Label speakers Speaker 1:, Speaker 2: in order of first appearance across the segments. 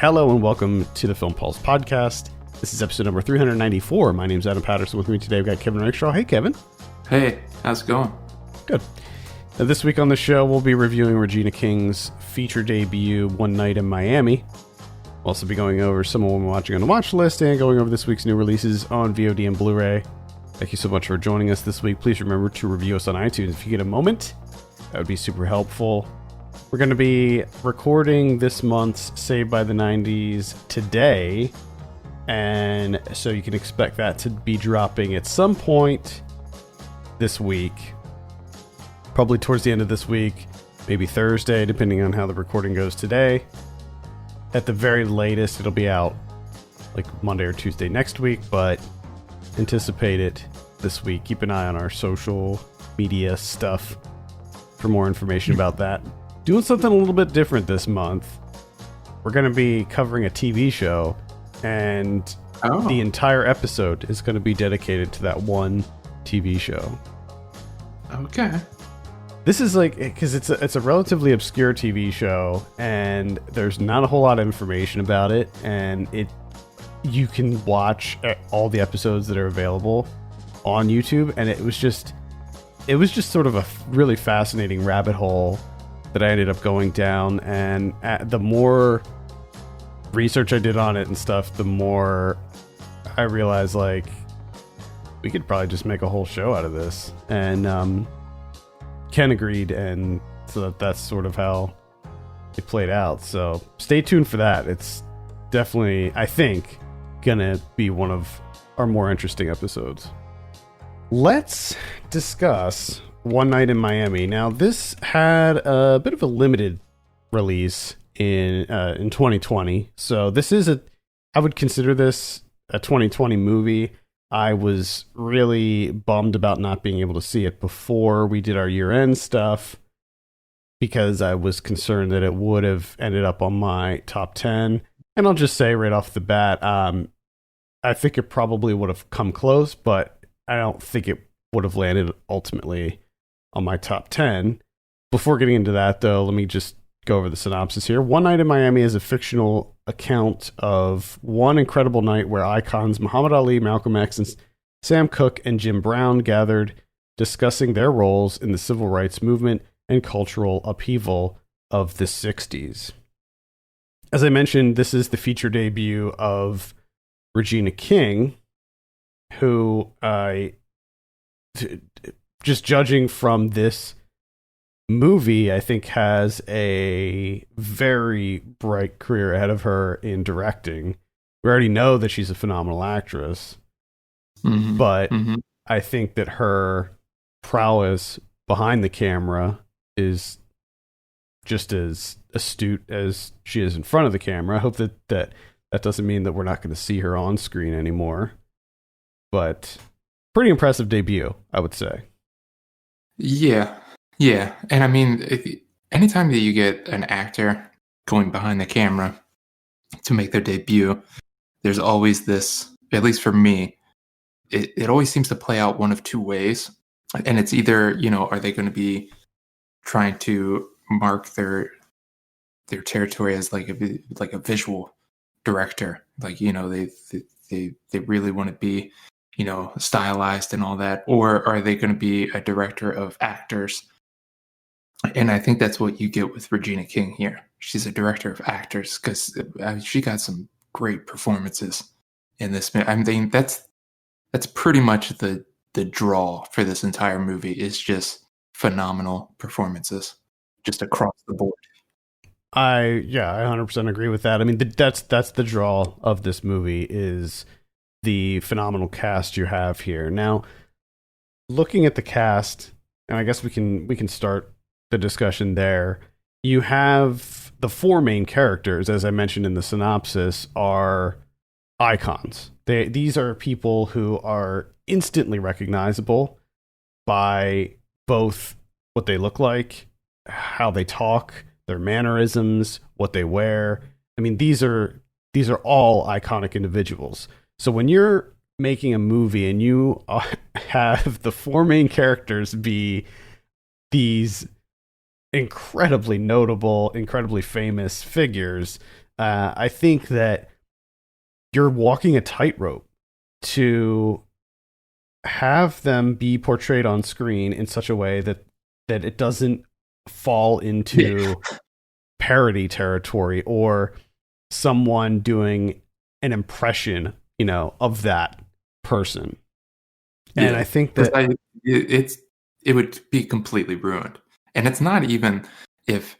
Speaker 1: Hello and welcome to the Film Pulse podcast. This is episode number 394. My name's Adam Patterson. With me today, we've got Kevin Rakestraw. Hey, Kevin.
Speaker 2: Hey, how's it going?
Speaker 1: Good. Now, this week on the show, we'll be reviewing Regina King's feature debut, One Night in Miami. We'll also be going over some of what we're watching on the watch list and going over this week's new releases on VOD and Blu-ray. Thank you so much for joining us this week. Please remember to review us on iTunes if you get a moment. That would be super helpful. We're going to be recording this month's Saved by the 90s today, and so you can expect that to be dropping at some point this week. Probably towards the end of this week, maybe Thursday, depending on how the recording goes today. At the very latest, it'll be out like Monday or Tuesday next week, but anticipate it this week. Keep an eye on our social media stuff for more information about that. Doing something a little bit different this month. We're going to be covering a TV show, and the entire episode is going to be dedicated to that one TV show.
Speaker 2: Okay.
Speaker 1: This is like, because it's a relatively obscure TV show, and there's not a whole lot of information about it, and you can watch all the episodes that are available on YouTube, and it was just sort of a really fascinating rabbit hole that I ended up going down, and the more research I did on it and stuff, the more I realized, like, we could probably just make a whole show out of this. And Ken agreed, and so that's sort of how it played out. So stay tuned for that. It's definitely, I think, gonna be one of our more interesting episodes. Let's discuss One Night in Miami. Now, this had a bit of a limited release in 2020. So this is I would consider this a 2020 movie. I was really bummed about not being able to see it before we did our year-end stuff, because I was concerned that it would have ended up on my top 10. And I'll just say right off the bat, I think it probably would have come close, but I don't think it would have landed ultimately on my top 10. Before getting into that, though, let me just go over the synopsis here. One Night in Miami is a fictional account of one incredible night where icons Muhammad Ali, Malcolm X, and Sam Cooke and Jim Brown gathered, discussing their roles in the civil rights movement and cultural upheaval of the 60s. As I mentioned, this is the feature debut of Regina King, who just judging from this movie, I think has a very bright career ahead of her in directing. We already know that she's a phenomenal actress, but I think that her prowess behind the camera is just as astute as she is in front of the camera. I hope that doesn't mean that we're not going to see her on screen anymore, but pretty impressive debut, I would say.
Speaker 2: Yeah. And I mean, anytime that you get an actor going behind the camera to make their debut, there's always this, at least for me, it always seems to play out one of two ways. And it's either, are they going to be trying to mark their territory as like a visual director, like, they really want to be, stylized and all that, or are they going to be a director of actors? And I think that's what you get with Regina King here. She's a director of actors, because she got some great performances in this. I mean, that's pretty much the draw for this entire movie, is just phenomenal performances just across the board.
Speaker 1: I 100% agree with that. I mean, that's the draw of this movie, is the phenomenal cast you have here. Now, looking at the cast, and I guess we can start the discussion there. You have the four main characters, as I mentioned in the synopsis, are icons. These are people who are instantly recognizable by both what they look like, how they talk, their mannerisms, what they wear. I mean, these are all iconic individuals. So when you're making a movie and you have the four main characters be these incredibly notable, incredibly famous figures, I think that you're walking a tightrope to have them be portrayed on screen in such a way that it doesn't fall into parody territory or someone doing an impression, of that person. And I think that
Speaker 2: it would be completely ruined. And it's not even if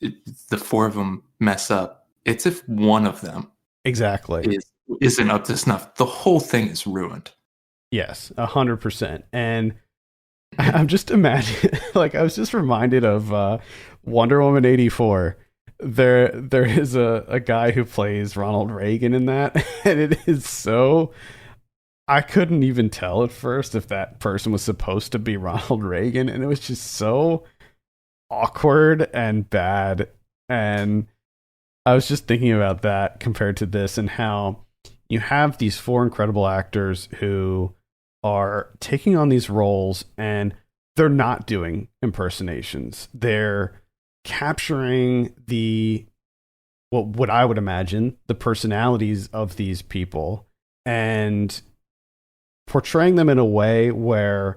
Speaker 2: the four of them mess up. It's if one of them
Speaker 1: exactly
Speaker 2: isn't up to snuff. The whole thing is ruined.
Speaker 1: yes, 100%. And I'm just imagining, like, I was just reminded of Wonder Woman 84. There is a guy who plays Ronald Reagan in that, and it is so. I couldn't even tell at first if that person was supposed to be Ronald Reagan, and it was just so awkward and bad. And I was just thinking about that compared to this and how you have these four incredible actors who are taking on these roles and they're not doing impersonations. They're capturing what I would imagine the personalities of these people and portraying them in a way where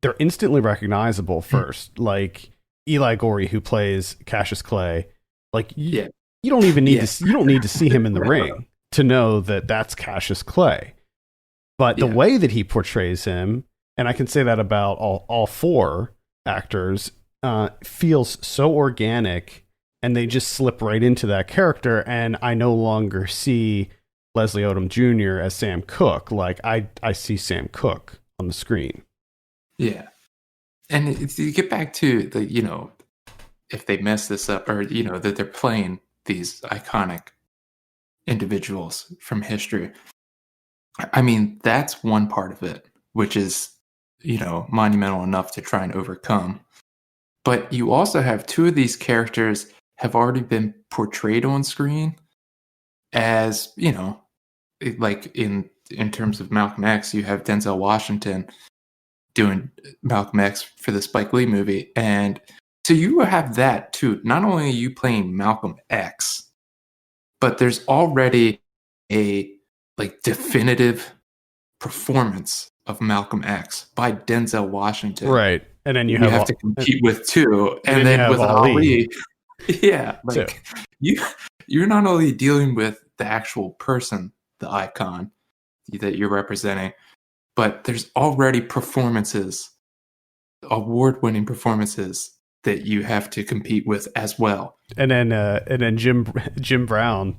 Speaker 1: they're instantly recognizable first. Like Eli Gorey, who plays Cassius Clay, like you don't even need to you don't need to see him in the ring to know that that's Cassius Clay. But the way that he portrays him, and I can say that about all four actors, feels so organic, and they just slip right into that character. And I no longer see Leslie Odom Jr. as Sam Cooke. Like I see Sam Cooke on the screen.
Speaker 2: Yeah, and you get back to the if they mess this up or that they're playing these iconic individuals from history. I mean, that's one part of it, which is, monumental enough to try and overcome. But you also have two of these characters have already been portrayed on screen as, like in terms of Malcolm X, you have Denzel Washington doing Malcolm X for the Spike Lee movie. And so you have that too. Not only are you playing Malcolm X, but there's already a definitive performance of Malcolm X by Denzel Washington.
Speaker 1: Right. And then you
Speaker 2: have to compete with two. And then with Ali. Yeah. You're not only dealing with the actual person, the icon that you're representing, but there's already performances, award-winning performances that you have to compete with as well.
Speaker 1: And then Jim Brown,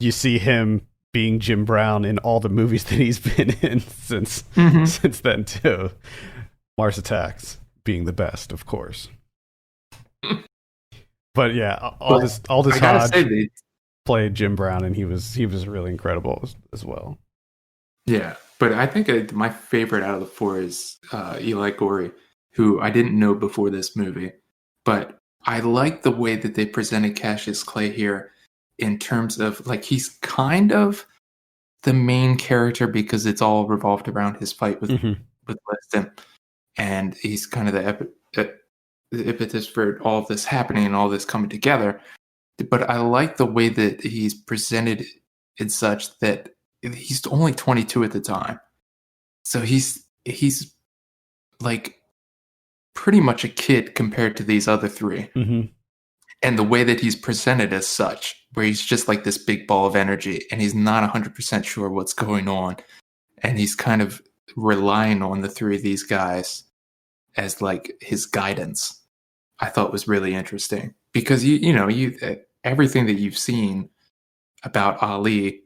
Speaker 1: you see him being Jim Brown in all the movies that he's been in since then too. Mars Attacks being the best, of course. But yeah, Aldous Hodge played Jim Brown, and he was really incredible as well.
Speaker 2: Yeah, but I think my favorite out of the four is Eli Gorey, who I didn't know before this movie, but I like the way that they presented Cassius Clay here in terms of he's kind of the main character because it's all revolved around his fight with Liston, and he's kind of the impetus for all of this happening and all this coming together. But I like the way that he's presented in such that he's only 22 at the time, so he's like pretty much a kid compared to these other three. And the way that he's presented as such, where he's just like this big ball of energy and he's not 100% sure what's going on. And he's kind of relying on the three of these guys as his guidance, I thought was really interesting. Because, everything that you've seen about Ali,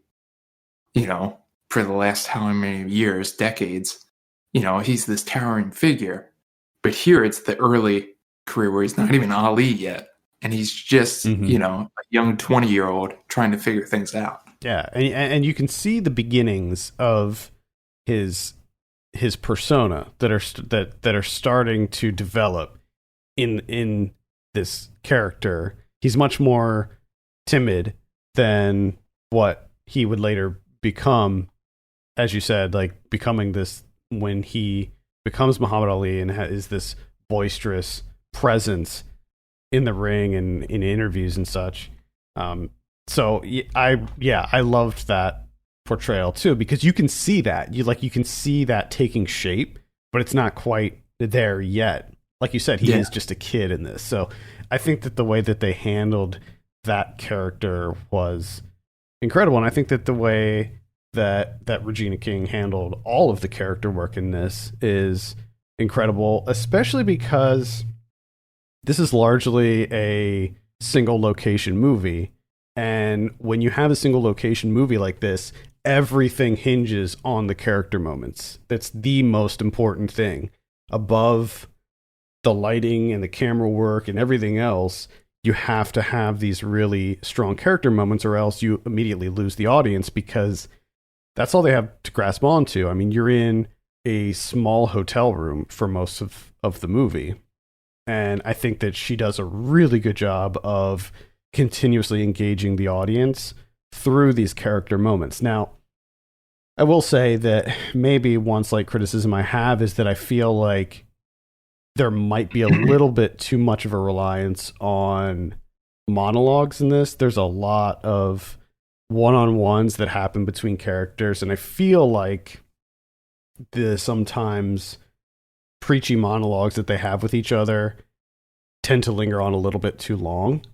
Speaker 2: for the last how many years, decades, he's this towering figure. But here it's the early career where he's not even Ali yet. And he's just, a young 20-year-old trying to figure things out.
Speaker 1: Yeah, and you can see the beginnings of his persona that are starting to develop in this character. He's much more timid than what he would later become, as you said, becoming this when he becomes Muhammad Ali and is this boisterous presence in the ring and in interviews and such. I loved that portrayal too, because you can see that you can see that taking shape, but it's not quite there yet. Like you said, he is just a kid in this. So I think that the way that they handled that character was incredible, and I think that the way that Regina King handled all of the character work in this is incredible, especially because this is largely a single location movie. And when you have a single location movie like this, everything hinges on the character moments. That's the most important thing. Above the lighting and the camera work and everything else, you have to have these really strong character moments, or else you immediately lose the audience, because that's all they have to grasp onto. I mean, you're in a small hotel room for most of the movie. And I think that she does a really good job of continuously engaging the audience through these character moments. Now, I will say that maybe one slight criticism I have is that I feel like there might be a little bit too much of a reliance on monologues in this. There's a lot of one-on-ones that happen between characters, and I feel like the sometimes preachy monologues that they have with each other tend to linger on a little bit too long.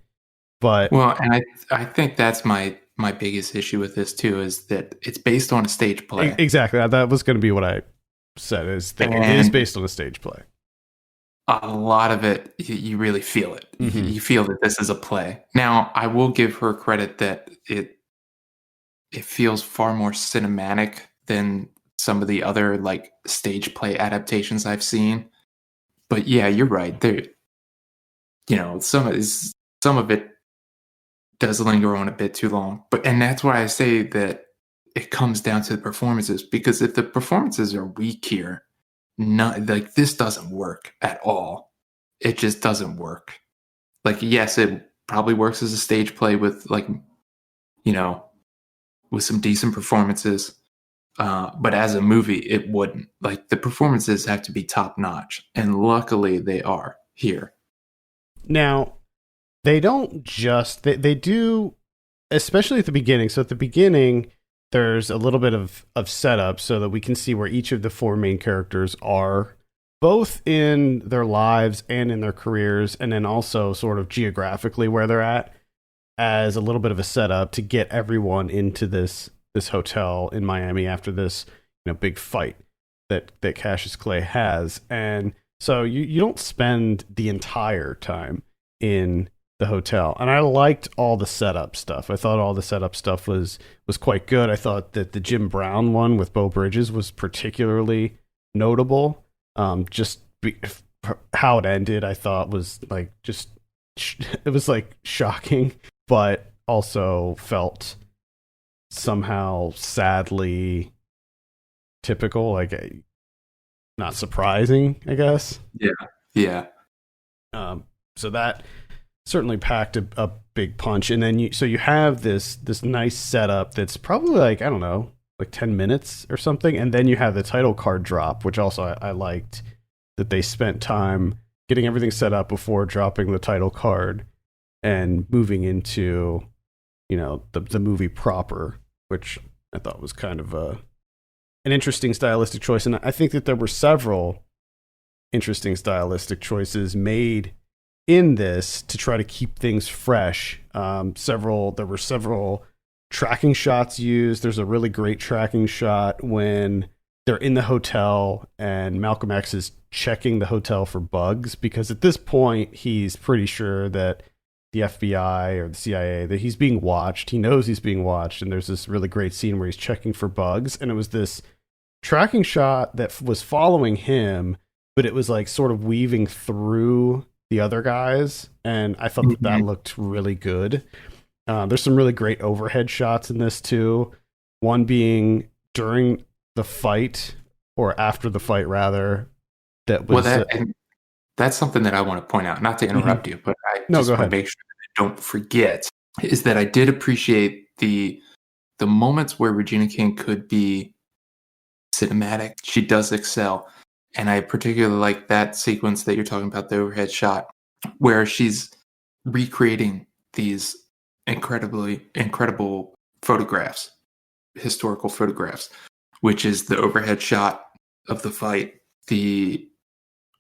Speaker 1: But
Speaker 2: and I think that's my biggest issue with this too, is that it's based on a stage play.
Speaker 1: Exactly. That was going to be what I said, is that it is based on a stage play.
Speaker 2: A lot of it, you really feel it. Mm-hmm. You feel that this is a play. Now, I will give her credit that it feels far more cinematic than some of the other like stage play adaptations I've seen. But yeah, you're right. There, some of it does linger on a bit too long. And that's why I say that it comes down to the performances, because if the performances are weak here, like this doesn't work at all. It just doesn't work. Like, yes, it probably works as a stage play with like, with some decent performances. But as a movie, it wouldn't. Like, the performances have to be top notch, and luckily they are here.
Speaker 1: Now, they don't just they do, especially at the beginning. So at the beginning, there's a little bit of setup so that we can see where each of the four main characters are, both in their lives and in their careers, and then also sort of geographically where they're at, as a little bit of a setup to get everyone into this hotel in Miami after this big fight that Cassius Clay has. And so you don't spend the entire time in the hotel. And I liked all the setup stuff. I thought all the setup stuff was quite good. I thought that the Jim Brown one with Beau Bridges was particularly notable. How it ended, I thought was like it was like shocking, but also felt somehow sadly typical, like not surprising, I guess.
Speaker 2: Yeah.
Speaker 1: So that certainly packed a big punch. And then you have this nice setup that's probably like, I don't know, like 10 minutes or something. And then you have the title card drop, which also I liked that they spent time getting everything set up before dropping the title card and moving into, the movie proper, which I thought was kind of an interesting stylistic choice. And I think that there were several interesting stylistic choices made in this to try to keep things fresh. There were several tracking shots used. There's a really great tracking shot when they're in the hotel and Malcolm X is checking the hotel for bugs, because at this point he's pretty sure that the FBI or the CIA, that he's being watched. He knows he's being watched, and there's this really great scene where he's checking for bugs, and it was this tracking shot that was following him, but it was like sort of weaving through the other guys, and I thought that looked really good. There's some really great overhead shots in this too. One being during the fight, or after the fight rather, that was
Speaker 2: that's something that I want to point out, not to interrupt you, but I just want to make sure that I don't forget, is that I did appreciate the moments where Regina King could be cinematic. She does excel. And I particularly like that sequence that you're talking about, the overhead shot, where she's recreating these incredible photographs, historical photographs, which is the overhead shot of the fight, the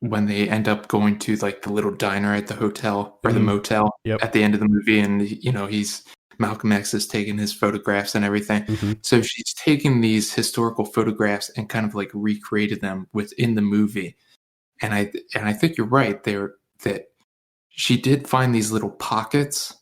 Speaker 2: when they end up going to like the little diner at the hotel or the motel
Speaker 1: Yep.
Speaker 2: at the end of the movie, and he's Malcolm X is taking his photographs and everything. So she's taking these historical photographs and kind of like recreated them within the movie. And I think you're right there that she did find these little pockets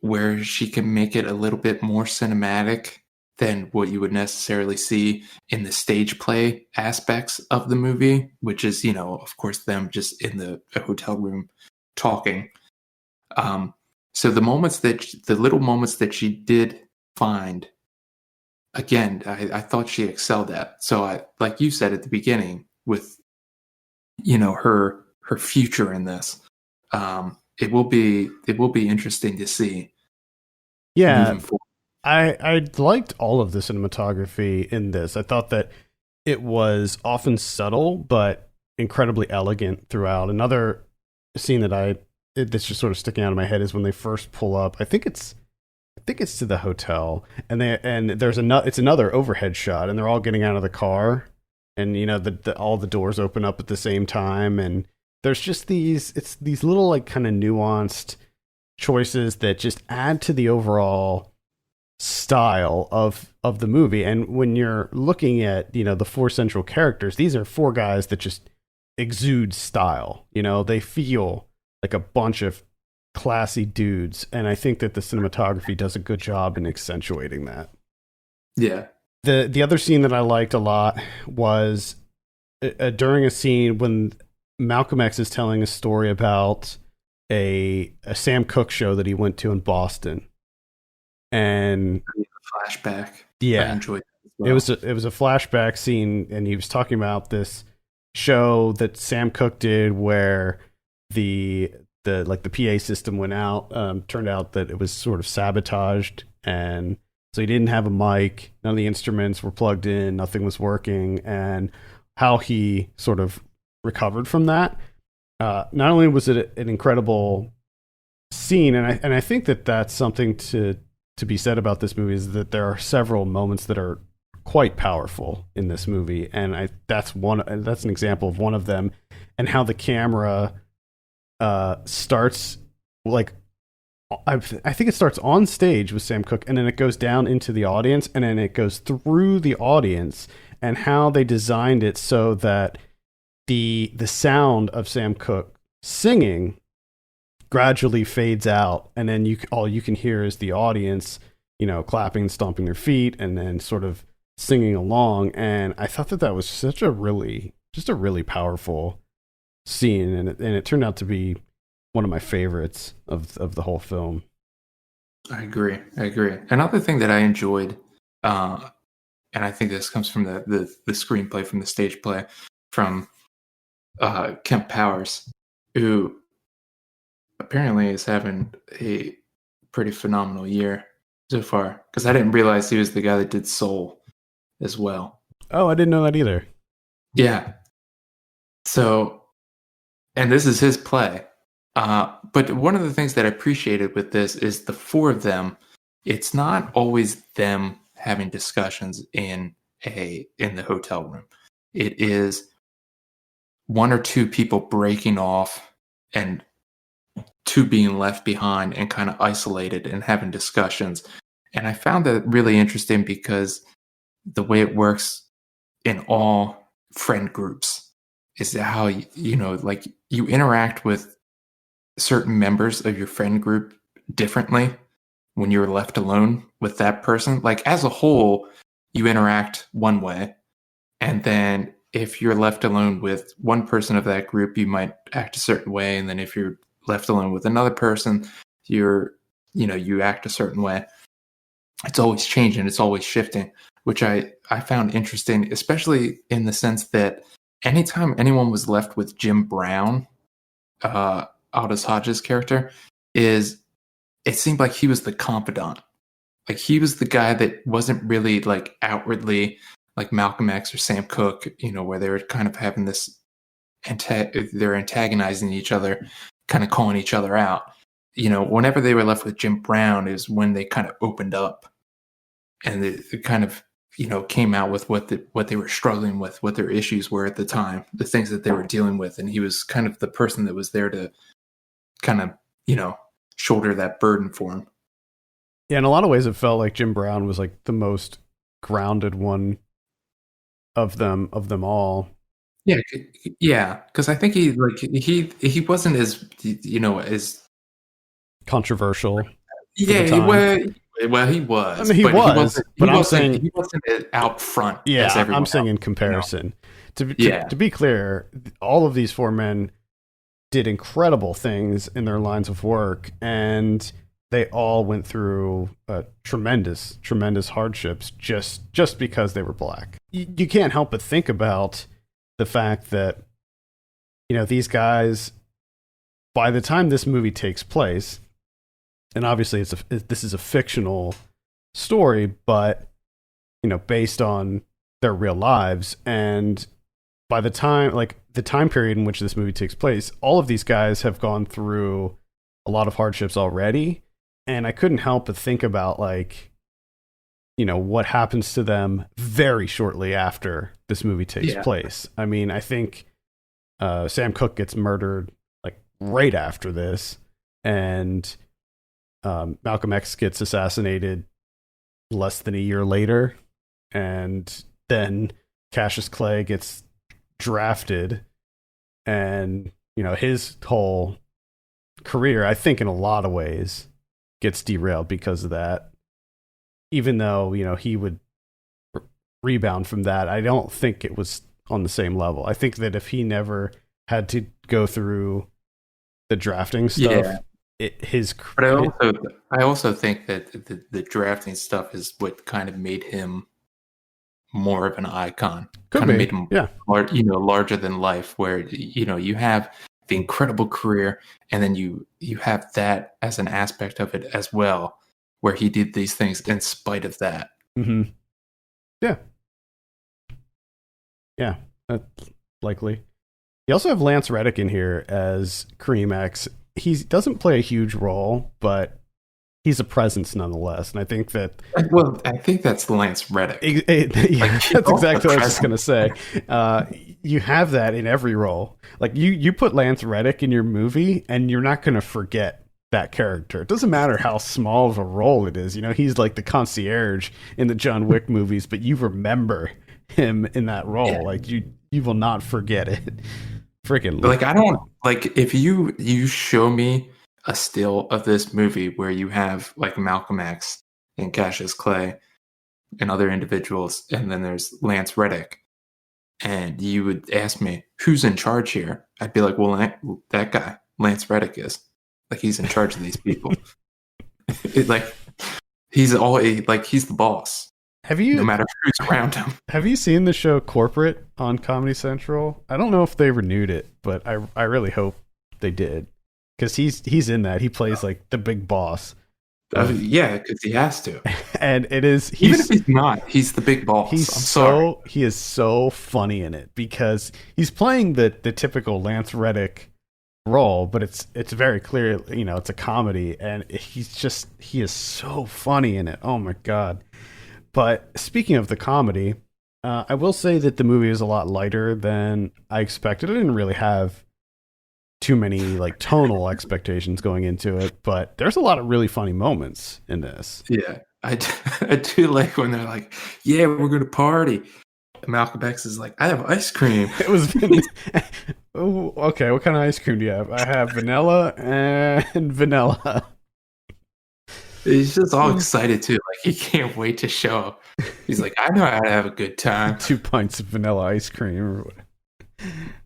Speaker 2: where she can make it a little bit more cinematic than what you would necessarily see in the stage play aspects of the movie, which is, of course, them just in the hotel room talking. So the little moments that she did find, again, I thought she excelled at. So like you said at the beginning, with her future in this, it will be interesting to see.
Speaker 1: Yeah,
Speaker 2: Moving forward.
Speaker 1: I liked all of the cinematography in this. I thought that it was often subtle but incredibly elegant throughout. Another scene that's just sort of sticking out of my head is when they first pull up. I think it's to the hotel, and it's another overhead shot, and they're all getting out of the car, and all the doors open up at the same time, and there's just these little like kind of nuanced choices that just add to the overall style of the movie. And when you're looking at the four central characters, these are four guys that just exude style. They feel like a bunch of classy dudes, and I think that the cinematography does a good job in accentuating that.
Speaker 2: Yeah.
Speaker 1: The other scene that I liked a lot was during a scene when Malcolm X is telling a story about a Sam Cooke show that he went to in Boston. And
Speaker 2: flashback.
Speaker 1: Yeah,
Speaker 2: I enjoyed that as well.
Speaker 1: It was a flashback scene, and he was talking about this show that Sam Cooke did where the PA system went out. Turned out that it was sort of sabotaged, and so he didn't have a mic. None of the instruments were plugged in. Nothing was working, and how he sort of recovered from that. Not only was it an incredible scene, and I think that that's something to be said about this movie, is that there are several moments that are quite powerful in this movie, and that's an example of one of them, and how the camera starts like I think it starts on stage with Sam Cooke, and then it goes down into the audience, and then it goes through the audience, and how they designed it so that the sound of Sam Cooke singing gradually fades out, and then all you can hear is the audience, clapping and stomping their feet, and then sort of singing along. And I thought that was such a really powerful scene, and it turned out to be one of my favorites of the whole film.
Speaker 2: I agree. Another thing that I enjoyed, and I think this comes from the screenplay, from the stage play, from Kemp Powers, who apparently is having a pretty phenomenal year so far, because I didn't realize he was the guy that did Soul as well.
Speaker 1: Oh, I didn't know that either.
Speaker 2: Yeah. So, and this is his play. But one of the things that I appreciated with this is the four of them. It's not always them having discussions in the hotel room. It is one or two people breaking off and two being left behind and kind of isolated and having discussions. And I found that really interesting, because the way it works in all friend groups is how you interact with certain members of your friend group differently when you're left alone with that person. Like, as a whole, you interact one way, and then if you're left alone with one person of that group, you might act a certain way, and then if you're left alone with another person, you act a certain way. It's always changing, it's always shifting, which I found interesting, especially in the sense that anytime anyone was left with Jim Brown, Aldous Hodge's character, it seemed like he was the confidant. Like, he was the guy that wasn't really like outwardly like Malcolm X or Sam Cooke, where they were kind of having this, they're antagonizing each other, kind of calling each other out. whenever they were left with Jim Brown is when they kind of opened up, and it kind of came out with what they were struggling with, what their issues were at the time, the things that they were dealing with, and he was kind of the person that was there to kind of shoulder that burden for him.
Speaker 1: Yeah, in a lot of ways, it felt like Jim Brown was like the most grounded one of them all.
Speaker 2: Yeah, yeah, because I think he wasn't as
Speaker 1: controversial.
Speaker 2: Yeah, he was.
Speaker 1: I mean, he was, but I'm saying
Speaker 2: he wasn't as out front.
Speaker 1: Yeah,
Speaker 2: as everyone
Speaker 1: I'm saying
Speaker 2: else,
Speaker 1: in comparison. To be clear, all of these four men did incredible things in their lines of work, and they all went through tremendous hardships just because they were black. You can't help but think about the fact that these guys, by the time this movie takes place, and obviously this is a fictional story, but based on their real lives, and by the time the time period in which this movie takes place, all of these guys have gone through a lot of hardships already, and I couldn't help but think about what happens to them very shortly after this movie takes place. I mean, I think Sam Cooke gets murdered right after this, and Malcolm X gets assassinated less than a year later, and then Cassius Clay gets drafted, and his whole career, I think, in a lot of ways, gets derailed because of that. Even though he would rebound from that, I don't think it was on the same level. I think that if he never had to go through the drafting stuff,
Speaker 2: But I also think that the drafting stuff is what kind of made him more of an icon. Made him larger than life, where you have the incredible career, and then you have that as an aspect of it as well, where he did these things in spite of that.
Speaker 1: Mm-hmm. Yeah, likely. You also have Lance Reddick in here as Kareem X. He doesn't play a huge role, but he's a presence nonetheless. And I think that...
Speaker 2: Well, I think that's Lance Reddick.
Speaker 1: That's exactly what I was going to say. You have that in every role. You put Lance Reddick in your movie, and you're not going to forget that character. It doesn't matter how small of a role it is. He's like the concierge in the John Wick movies, but you remember him in that role. Yeah. You will not forget it. Freaking
Speaker 2: I don't if you show me a still of this movie where you have Malcolm X and Cassius Clay and other individuals, and then there's Lance Reddick, and you would ask me who's in charge here, I'd be like, well, that guy Lance Reddick is he's in charge of these people. He's he's the boss. No matter who's around him.
Speaker 1: Have you seen the show Corporate on Comedy Central? I don't know if they renewed it, but I really hope they did, because he's in that. He plays the big boss.
Speaker 2: Yeah, because he has to.
Speaker 1: And it is
Speaker 2: even if he's not, he's the big boss.
Speaker 1: He is so funny in it, because he's playing the typical Lance Reddick role, but it's very clear, it's a comedy, and he is so funny in it. Oh my god. But speaking of the comedy, I will say that the movie is a lot lighter than I expected. I didn't really have too many tonal expectations going into it, but there's a lot of really funny moments in this.
Speaker 2: Yeah, I do like when they're like, yeah, we're going to party. Malcolm X is like, I have ice cream.
Speaker 1: It was oh, okay, what kind of ice cream do you have? I have vanilla and vanilla.
Speaker 2: He's just all excited too. He can't wait to show up. He's like, I know how to have a good time.
Speaker 1: 2 pints of vanilla ice cream.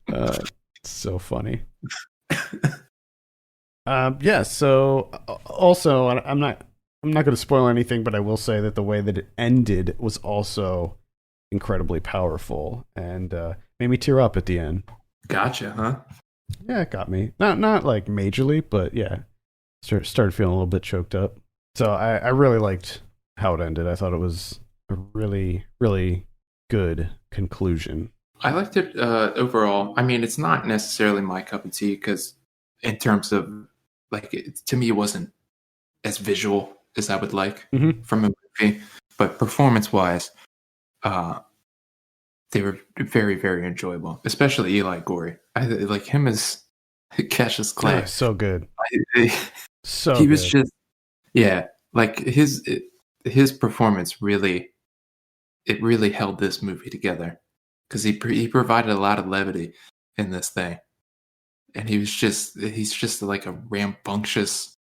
Speaker 1: It's so funny. Yeah. So also, I'm not going to spoil anything, but I will say that the way that it ended was also incredibly powerful, and made me tear up at the end.
Speaker 2: Gotcha, huh?
Speaker 1: Yeah, it got me. Not majorly, but yeah, started feeling a little bit choked up. So I really liked how it ended. I thought it was a really, really good conclusion.
Speaker 2: I liked it overall. I mean, it's not necessarily my cup of tea, because in terms of to me, it wasn't as visual as I would like
Speaker 1: Mm-hmm.
Speaker 2: from a movie, but performance-wise, uh, they were very, very enjoyable. Especially Eli Gorey. I like him as Cassius
Speaker 1: Oh,
Speaker 2: Clay.
Speaker 1: so good. So
Speaker 2: He was
Speaker 1: good.
Speaker 2: just yeah, like his performance really it really held this movie together because he provided a lot of levity in this thing, and he's just like a rambunctious,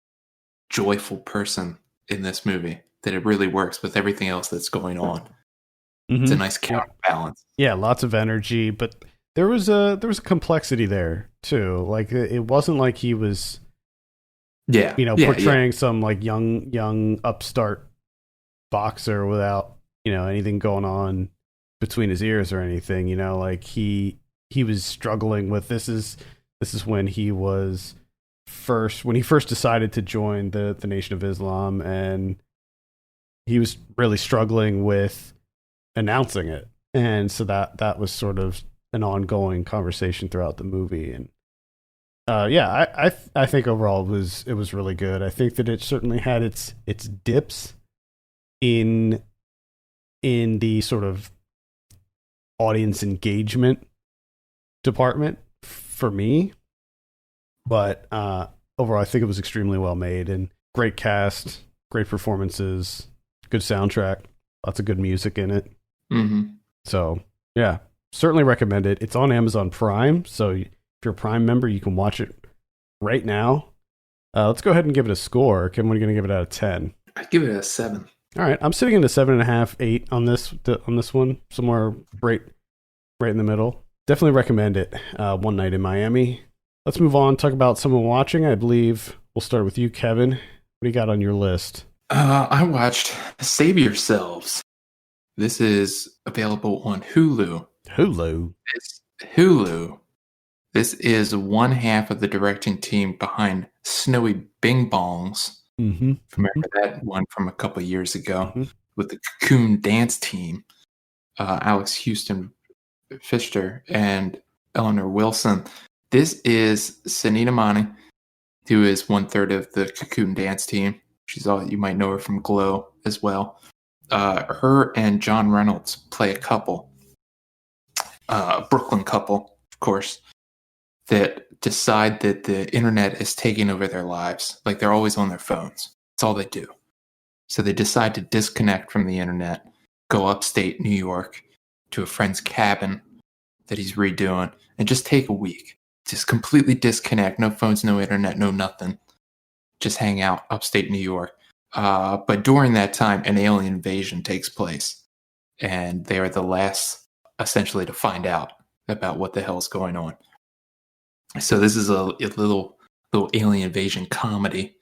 Speaker 2: joyful person in this movie that it really works with everything else that's going on. It's a
Speaker 1: Mm-hmm.
Speaker 2: nice
Speaker 1: Yeah.
Speaker 2: counterbalance.
Speaker 1: Yeah, lots of energy, but there was a complexity there too. Like it wasn't like he was,
Speaker 2: Yeah, yeah.
Speaker 1: portraying some like young upstart boxer without, anything going on between his ears or anything, like he was struggling with this is when he first decided to join the Nation of Islam, and he was really struggling with announcing it. And so that was sort of an ongoing conversation throughout the movie. And yeah, I think overall it was really good. I think that it certainly had its dips in the sort of audience engagement department for me, but overall I think it was extremely well made and great cast, great performances, good soundtrack, lots of good music in it.
Speaker 2: Mm-hmm.
Speaker 1: So yeah, certainly recommend it. It's on Amazon Prime, so if you're a Prime member, you can watch it right now. Let's go ahead and give it a score. Kim, what are you going to give it out of 10?
Speaker 2: I'd give it a 7.
Speaker 1: All right, I'm sitting in the 7.5, 8 on this one, somewhere right in the middle. Definitely recommend it. One Night in Miami. Let's move on. Talk about someone watching. I believe we'll start with you, Kevin. What do you got on your list?
Speaker 2: I watched Save Yourselves. This is available on Hulu.
Speaker 1: Hulu.
Speaker 2: It's Hulu. This is one half of the directing team behind Snowy Bing Bongs.
Speaker 1: Mm-hmm.
Speaker 2: Remember that one from a couple of years ago
Speaker 1: Mm-hmm.
Speaker 2: with the Cocoon Dance Team. Alex Houston Fisher and Eleanor Wilson. This is Sanita Mani, who is 1/3 of the Cocoon Dance Team. You might know her from Glow as well. Her and John Reynolds play a couple, a Brooklyn couple, of course, that decide that the internet is taking over their lives. Like they're always on their phones. That's all they do. So they decide to disconnect from the internet, go upstate New York to a friend's cabin that he's redoing, and just take a week. Just completely disconnect. No phones, no internet, no nothing. Just hang out upstate New York. But during that time, an alien invasion takes place. And they are the last, essentially, to find out about what the hell is going on. So this is a little alien invasion comedy.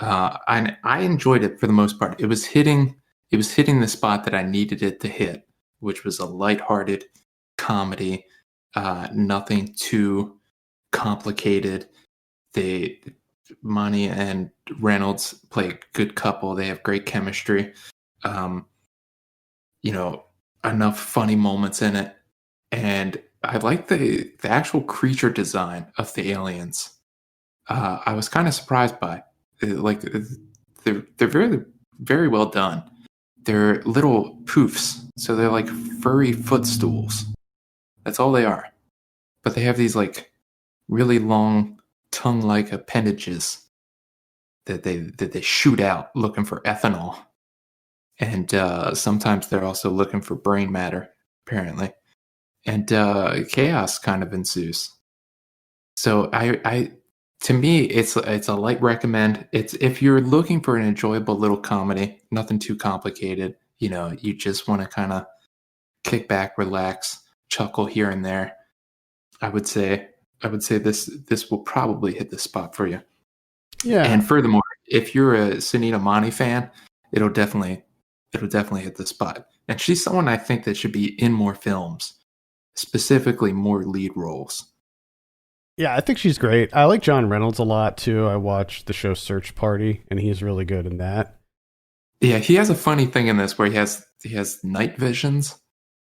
Speaker 2: I enjoyed it for the most part. It was hitting the spot that I needed it to hit, which was a lighthearted comedy, nothing too complicated. Monty and Reynolds play a good couple. They have great chemistry. Enough funny moments in it, and I like the actual creature design of the aliens. I was kind of surprised by, like, they're very very well done. They're little poofs, so they're like furry footstools. That's all they are. But they have these like really long tongue-like appendages that they shoot out looking for ethanol, and sometimes they're also looking for brain matter, apparently, and chaos kind of ensues. So to me, it's a light recommend. It's if you're looking for an enjoyable little comedy, nothing too complicated. You just want to kind of kick back, relax, chuckle here and there. I would say this will probably hit the spot for you.
Speaker 1: Yeah.
Speaker 2: And furthermore, if you're a Sunita Mani fan, it'll definitely hit the spot. And she's someone I think that should be in more films, specifically more lead roles.
Speaker 1: Yeah, I think she's great. I like John Reynolds a lot too. I watched the show Search Party, and he's really good in that.
Speaker 2: Yeah, he has a funny thing in this where he has night visions.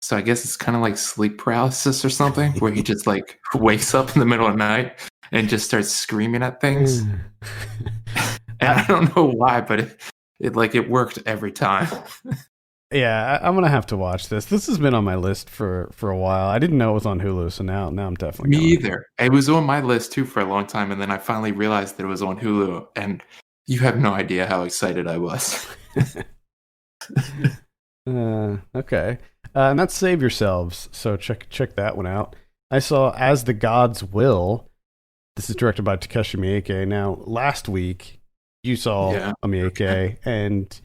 Speaker 2: So I guess it's kind of like sleep paralysis or something, where he just like wakes up in the middle of the night and just starts screaming at things.
Speaker 1: Mm.
Speaker 2: And I don't know why, but it worked every time.
Speaker 1: Yeah, I'm gonna have to watch this. This has been on my list for a while. I didn't know it was on Hulu, so now I'm definitely
Speaker 2: Me
Speaker 1: gonna.
Speaker 2: either. It was on my list too for a long time, and then I finally realized that it was on Hulu, and you have no idea how excited I was.
Speaker 1: Okay, and that's Save Yourselves. So check that one out. I saw As the Gods Will. This is directed by Takeshi Miike. Now, last week you saw Miike, and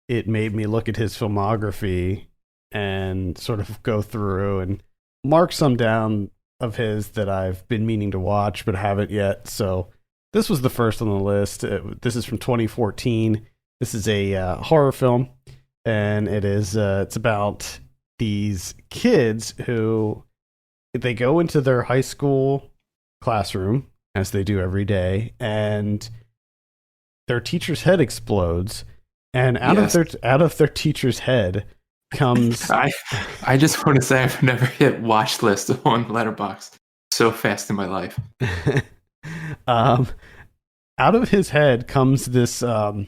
Speaker 1: it made me look at his filmography and sort of go through and mark some down of his that I've been meaning to watch but haven't yet. So this was the first on the list. This is from 2014. This is a horror film, and it's about these kids who they go into their high school classroom, as they do every day, and their teacher's head explodes, and out of their teacher's head comes.
Speaker 2: I just want to say I've never hit watch list on Letterboxd so fast in my life.
Speaker 1: Out of his head comes this. I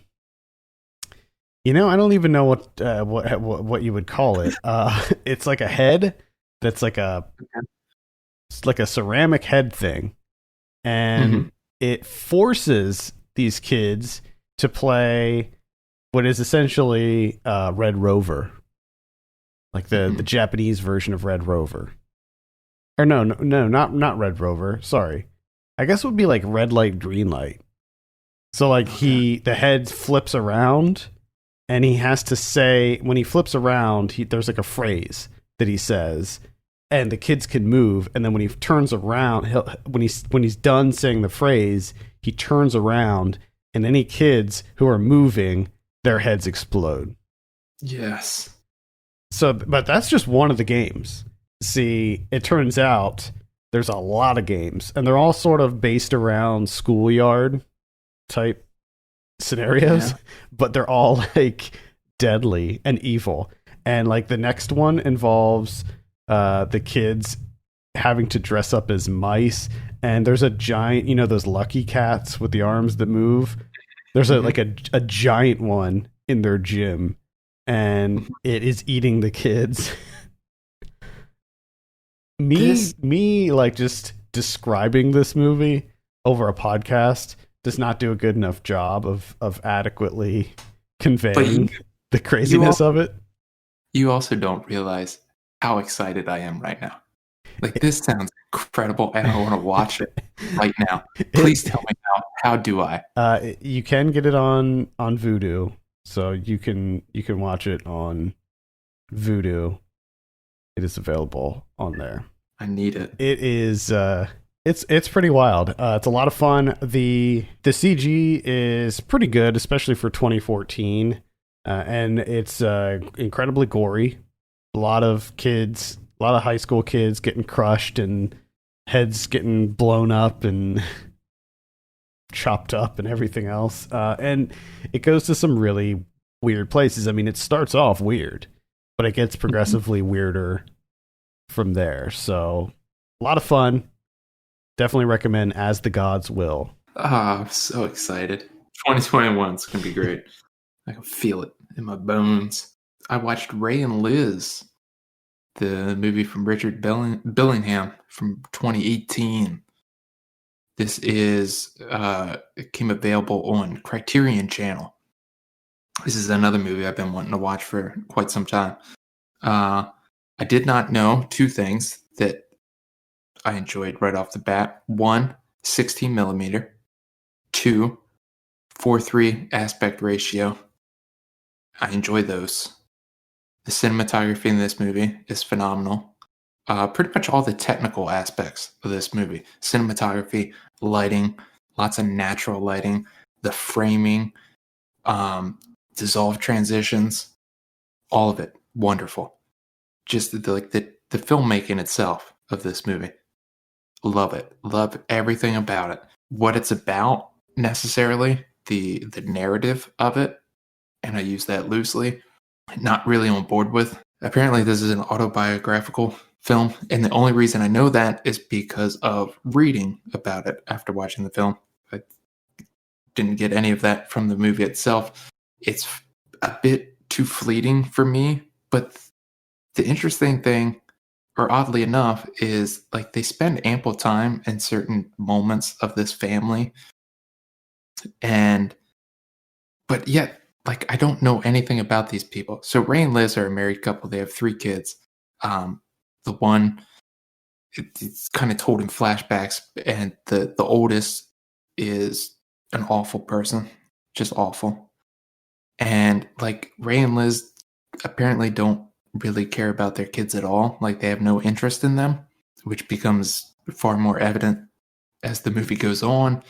Speaker 1: don't even know what you would call it. It's like a head that's like it's like a ceramic head thing, and it forces these kids to play what is essentially Red Rover, like the Japanese version of Red Rover. Or no, not Red Rover. Sorry, I guess it would be like red light, green light. So like the head flips around, and he has to say, when he flips around, there's like a phrase that he says, and the kids can move. And then when he turns around, when he's done saying the phrase, he turns around, and any kids who are moving, their heads explode.
Speaker 2: Yes.
Speaker 1: So, but that's just one of the games. See, it turns out there's a lot of games, and they're all sort of based around schoolyard type scenarios, but they're all like deadly and evil. And like the next one involves the kids having to dress up as mice, and there's a giant, those lucky cats with the arms that move. There's a giant one in their gym, and it is eating the kids. Me like just describing this movie over a podcast does not do a good enough job of adequately conveying the craziness of it.
Speaker 2: You also don't realize how excited I am right now. Like, this sounds incredible, and I want to watch it right now. Please tell me how do I?
Speaker 1: You can get it on Vudu, so you can watch it on Vudu. It is available on there.
Speaker 2: I need it.
Speaker 1: It is. It's pretty wild. It's a lot of fun. The CG is pretty good, especially for 2014, and it's incredibly gory. A lot of high school kids getting crushed and heads getting blown up and chopped up and everything else. And it goes to some really weird places. I mean, it starts off weird, but it gets progressively weirder from there. So a lot of fun. Definitely recommend As the Gods Will.
Speaker 2: I'm so excited. 2021 is going to be great. I can feel it in my bones. I watched Ray and Liz, the movie from Richard Billingham from 2018. This it came available on Criterion Channel. This is another movie I've been wanting to watch for quite some time. I did not know two things that I enjoyed right off the bat. 1, 16 millimeter. 2, 4:3 aspect ratio. I enjoy those. The cinematography in this movie is phenomenal. Pretty much all the technical aspects of this movie. Cinematography, lighting, lots of natural lighting, the framing, dissolve transitions, all of it. Wonderful. Just the filmmaking itself of this movie. Love it. Love everything about it. What it's about, necessarily, the narrative of it, and I use that loosely, not really on board with. Apparently, this is an autobiographical film, and the only reason I know that is because of reading about it after watching the film. I didn't get any of that from the movie itself. It's a bit too fleeting for me, but the interesting thing, or oddly enough, is like they spend ample time in certain moments of this family, and but yet, like, I don't know anything about these people. So Ray and Liz are a married couple. They have 3 kids. The one, it's kind of told in flashbacks, and the oldest is an awful person, just awful. And like Ray and Liz apparently don't really care about their kids at all. Like they have no interest in them, which becomes far more evident as the movie goes on.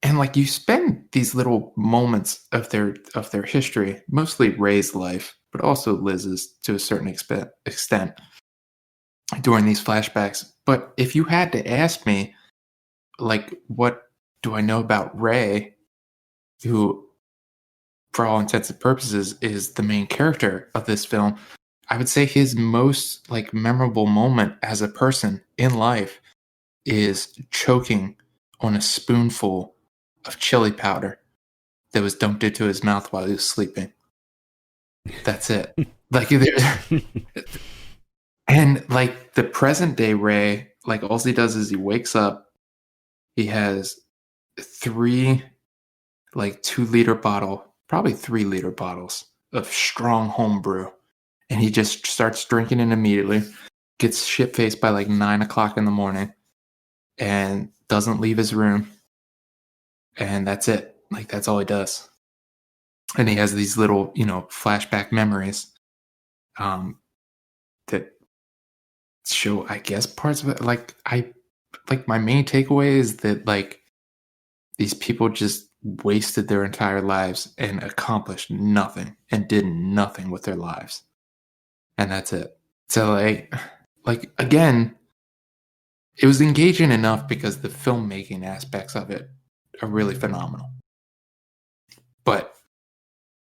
Speaker 2: And like you spend these little moments of their history, mostly Ray's life, but also Liz's to a certain extent during these flashbacks. But if you had to ask me, like, what do I know about Ray, who, for all intents and purposes, is the main character of this film, I would say his most like memorable moment as a person in life is choking on a spoonful of chili powder that was dumped into his mouth while he was sleeping. That's it. Like, and like the present day Ray, like all he does is he wakes up, he has 3 like 2-liter bottle, probably 3-liter bottles of strong homebrew, and he just starts drinking it immediately. Gets shit faced by like 9 o'clock in the morning, and doesn't leave his room. And that's it. Like that's all he does. And he has these little, flashback memories that show, I guess, parts of it. Like my main takeaway is that like these people just wasted their entire lives and accomplished nothing and did nothing with their lives. And that's it. So like again, it was engaging enough because the filmmaking aspects of it are really phenomenal. But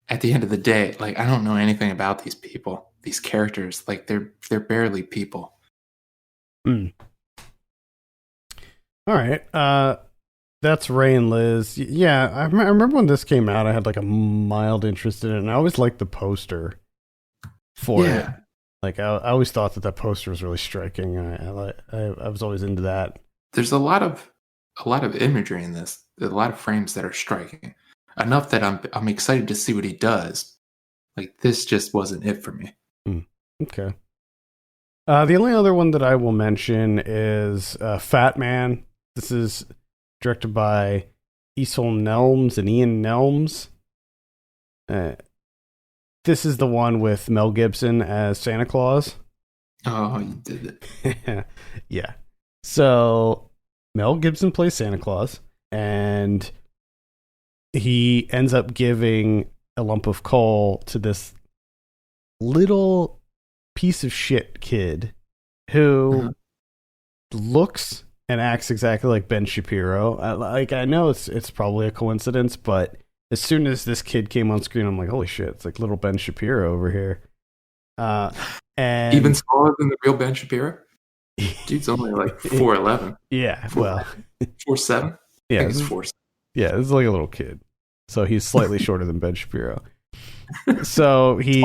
Speaker 2: at the end of the day, like I don't know anything about these people, these characters. Like they're barely people.
Speaker 1: Mm. All right. That's Ray and Liz. Yeah, I remember when this came out, I had like a mild interest in it, and I always liked the poster for it. Like I always thought that poster was really striking. I was always into that.
Speaker 2: There's a lot of imagery in this. There's a lot of frames that are striking enough that I'm excited to see what he does. Like this just wasn't it for me.
Speaker 1: Okay. The only other one that I will mention is Fatman. This is directed by Esol Nelms and Ian Nelms. This is the one with Mel Gibson as Santa Claus.
Speaker 2: Oh, you did
Speaker 1: it. Yeah. So Mel Gibson plays Santa Claus, and he ends up giving a lump of coal to this little piece of shit kid who looks and acts exactly like Ben Shapiro. I know it's probably a coincidence, but as soon as this kid came on screen, I'm like, holy shit, it's like little Ben Shapiro over here. And
Speaker 2: even smaller than the real Ben Shapiro. Dude's only like 4'11".
Speaker 1: Yeah,
Speaker 2: 4'7".
Speaker 1: Yeah,
Speaker 2: he's 4'7".
Speaker 1: Yeah, this is like a little kid, so he's slightly shorter than Ben Shapiro. So he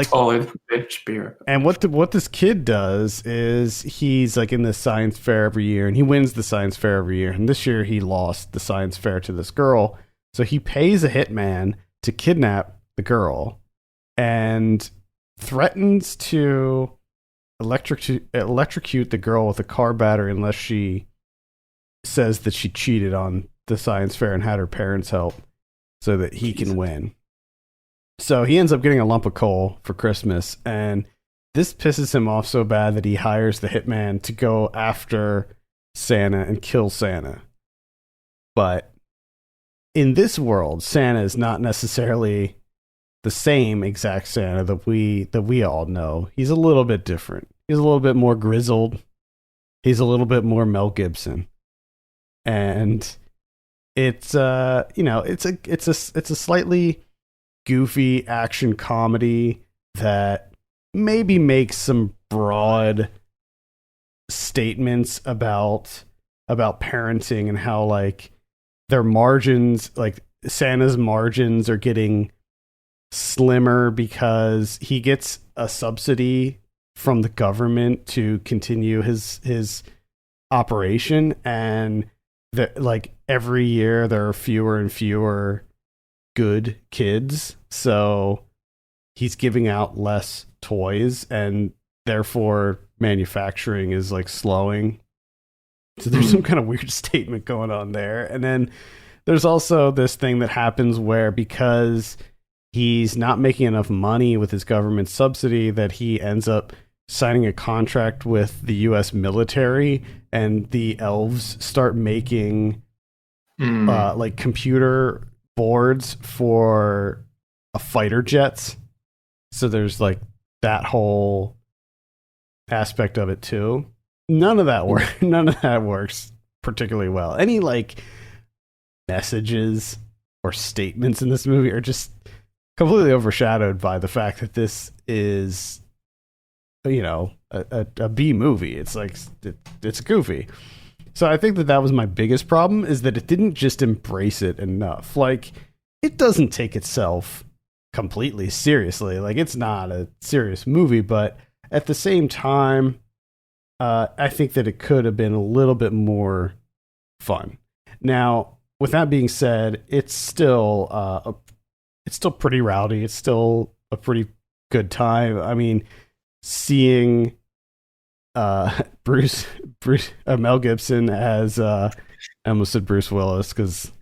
Speaker 2: taller than Ben Shapiro.
Speaker 1: And what this kid does is he's like in the science fair every year, and he wins the science fair every year. And this year he lost the science fair to this girl, so he pays a hitman to kidnap the girl and threatens to electrocute the girl with a car battery unless she says that she cheated on the science fair and had her parents help so that he can win. So he ends up getting a lump of coal for Christmas, and this pisses him off so bad that he hires the hitman to go after Santa and kill Santa. But in this world, Santa is not necessarily the same exact Santa that we all know. He's a little bit different. He's a little bit more grizzled. He's a little bit more Mel Gibson. And it's it's a slightly goofy action comedy that maybe makes some broad statements about parenting and how like their margins, like Santa's margins, are getting slimmer because he gets a subsidy from the government to continue his operation, and that like every year there are fewer and fewer good kids, so he's giving out less toys, and therefore manufacturing is like slowing. So there's some kind of weird statement going on there. And then there's also this thing that happens where, because he's not making enough money with his government subsidy, that he ends up signing a contract with the US military, and the elves start making like computer boards for fighter jets. So there's like that whole aspect of it too. None of that works particularly well. Any like messages or statements in this movie are just completely overshadowed by the fact that this is, you know, a B movie. It's like it's goofy. So I think that was my biggest problem, is that it didn't just embrace it enough. Like, it doesn't take itself completely seriously. Like, it's not a serious movie, but at the same time, I think that it could have been a little bit more fun. Now, with that being said, it's still pretty rowdy. It's still a pretty good time. I mean, seeing Mel Gibson as I almost said Bruce Willis, because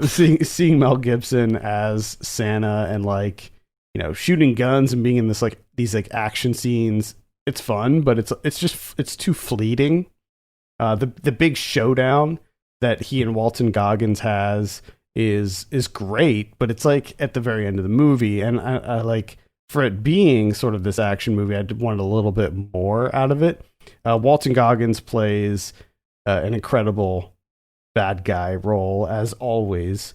Speaker 1: seeing Mel Gibson as Santa, and like, you know, shooting guns and being in these action scenes, it's fun, but it's too fleeting. The big showdown that he and Walton Goggins has is great, but it's like at the very end of the movie, and I like, for it being sort of this action movie, I wanted a little bit more out of it. Walton Goggins plays an incredible bad guy role, as always.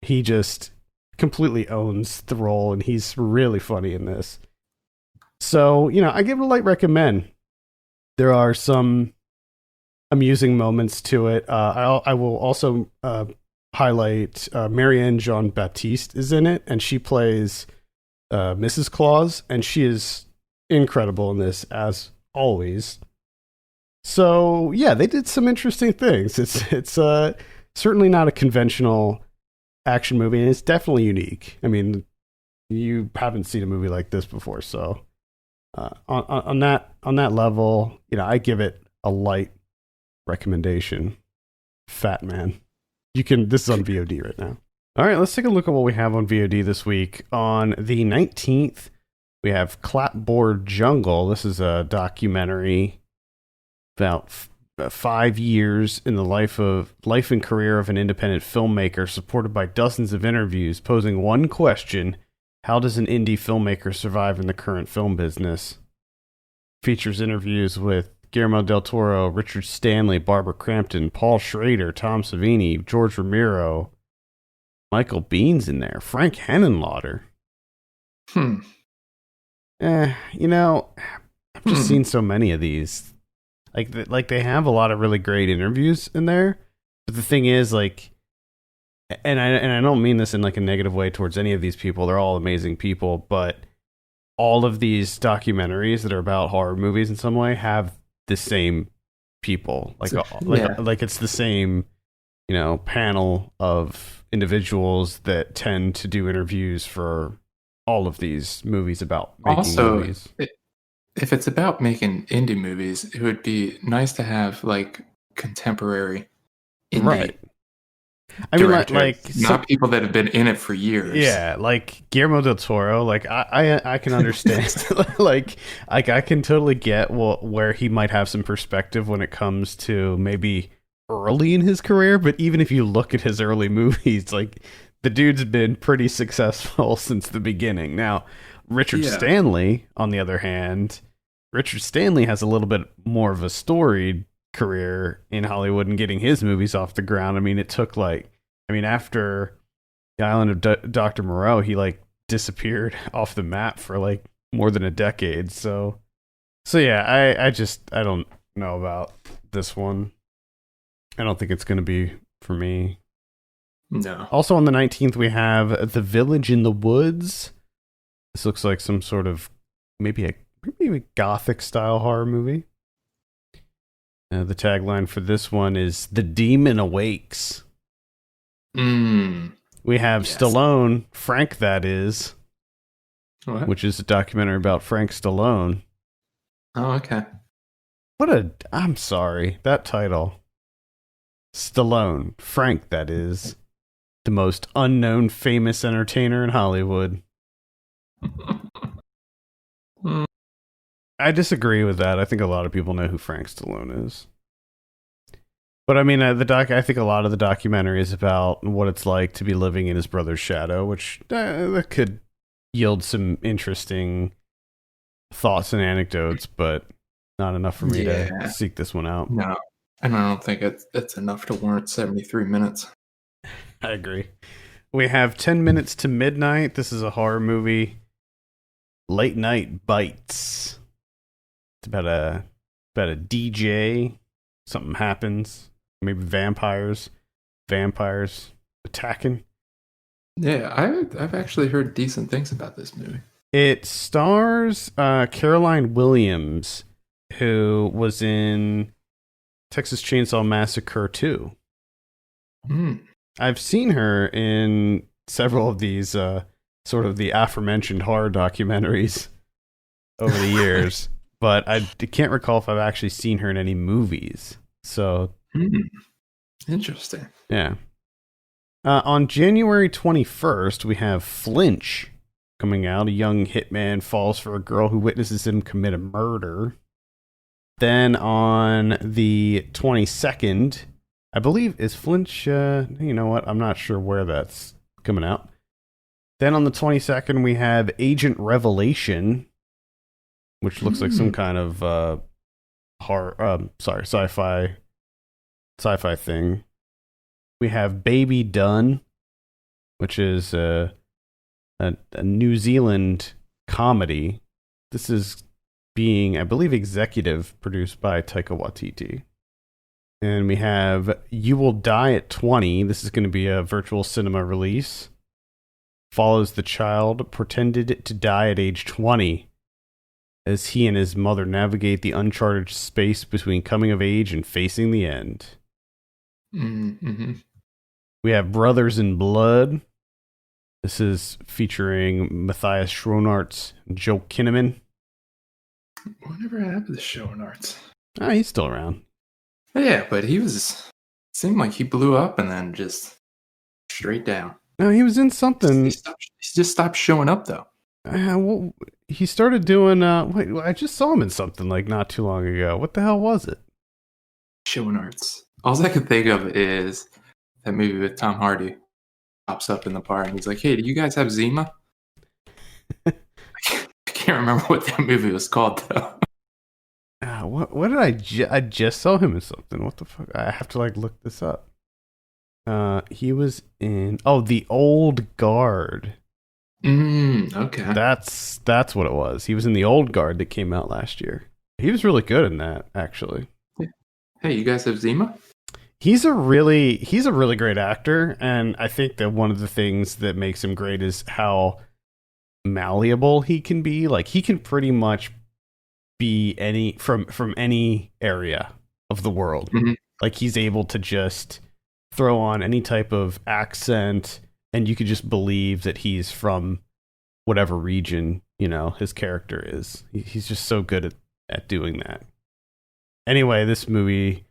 Speaker 1: He just completely owns the role, and he's really funny in this. So, you know, I give it a light recommend. There are some amusing moments to it. I will also highlight Marianne Jean-Baptiste is in it, and she plays Mrs. Claus, and she is incredible in this, as always. So yeah, they did some interesting things. It's certainly not a conventional action movie, and it's definitely unique. I mean, you haven't seen a movie like this before, so on that level, you know, I give it a light recommendation. Fatman. This is on VOD right now. All right, let's take a look at what we have on VOD this week. On the 19th, we have Clapboard Jungle. This is a documentary about 5 years in the life and career of an independent filmmaker, supported by dozens of interviews, posing one question: how does an indie filmmaker survive in the current film business? Features interviews with Guillermo del Toro, Richard Stanley, Barbara Crampton, Paul Schrader, Tom Savini, George Romero, Michael Bihn's in there, Frank Henenlotter. You know, I've just seen so many of these. Like they have a lot of really great interviews in there, but the thing is, like, and I don't mean this in like a negative way towards any of these people. They're all amazing people, but all of these documentaries that are about horror movies in some way have the same people. Like it's the same, you know, panel of individuals that tend to do interviews for all of these movies about making movies.
Speaker 2: If it's about making indie movies, it would be nice to have like contemporary indie,
Speaker 1: right? I mean, like
Speaker 2: not people that have been in it for years.
Speaker 1: Yeah, like Guillermo del Toro. Like I can understand. like I can totally get where he might have some perspective when it comes to maybe early in his career. But even if you look at his early movies, like, the dude's been pretty successful since the beginning. Now, Richard Stanley, on the other hand, Richard Stanley has a little bit more of a storied career in Hollywood and getting his movies off the ground. I mean, it took after The Island of Dr. Moreau, he like disappeared off the map for like more than a decade. So yeah, I know about this one. I don't think it's going to be for me.
Speaker 2: No.
Speaker 1: Also on the 19th, we have The Village in the Woods. This looks like some sort of maybe a gothic style horror movie. The tagline for this one is "The Demon Awakes." We have Stallone, Frank that is, which is a documentary about Frank Stallone.
Speaker 2: Oh, okay.
Speaker 1: I'm sorry, that title. Stallone, Frank that is, the most unknown famous entertainer in Hollywood. I disagree with that. I think a lot of people know who Frank Stallone is. But I mean, I think a lot of the documentary is about what it's like to be living in his brother's shadow, which that could yield some interesting thoughts and anecdotes, but not enough for me to seek this one out.
Speaker 2: No, and I don't think it's enough to warrant 73 minutes.
Speaker 1: I agree. We have 10 Minutes to Midnight. This is a horror movie. Late Night Bites. It's about a DJ. Something happens. Maybe vampires attacking.
Speaker 2: Yeah, I've actually heard decent things about this movie.
Speaker 1: It stars Caroline Williams, who was in Texas Chainsaw Massacre 2. I've seen her in several of these sort of the aforementioned horror documentaries over the years, but I can't recall if I've actually seen her in any movies. So
Speaker 2: interesting.
Speaker 1: Yeah. On January 21st, we have Flinch coming out. A young hitman falls for a girl who witnesses him commit a murder. Then on the 22nd, I believe, is Flinch, you know what? I'm not sure where that's coming out. Then on the 22nd, we have Agent Revelation, which looks like some kind of horror, sci-fi thing. We have Baby Done, which is a New Zealand comedy. This is being, I believe, executive produced by Taika Waititi. And we have You Will Die at 20. This is going to be a virtual cinema release. Follows the child pretended to die at age 20 as he and his mother navigate the uncharted space between coming of age and facing the end.
Speaker 2: Mm-hmm.
Speaker 1: We have Brothers in Blood. This is featuring Matthias Schoenaerts and Joe Kinnaman.
Speaker 2: Whatever happened to Schoenaerts?
Speaker 1: Ah, he's still around.
Speaker 2: Yeah, but seemed like he blew up and then just straight down.
Speaker 1: No, he was in something.
Speaker 2: He just stopped showing up, though.
Speaker 1: Well, he started doing, wait, I just saw him in something like not too long ago. What the hell was it?
Speaker 2: Schoenaerts. All I can think of is that movie with Tom Hardy. Pops up in the bar and he's like, "Hey, do you guys have Zima?" I can't remember what that movie was called, though.
Speaker 1: What did I just saw him in something. What the fuck? I have to look this up. He was in The Old Guard.
Speaker 2: Okay.
Speaker 1: That's what it was. He was in The Old Guard that came out last year. He was really good in that, actually.
Speaker 2: Hey, you guys have Zima?
Speaker 1: He's a really great actor, and I think that one of the things that makes him great is how malleable he can be. Like, he can pretty much be from any area of the world.
Speaker 2: Mm-hmm.
Speaker 1: Like, he's able to just throw on any type of accent, and you could just believe that he's from whatever region, his character is. He's just so good at doing that. Anyway, this movie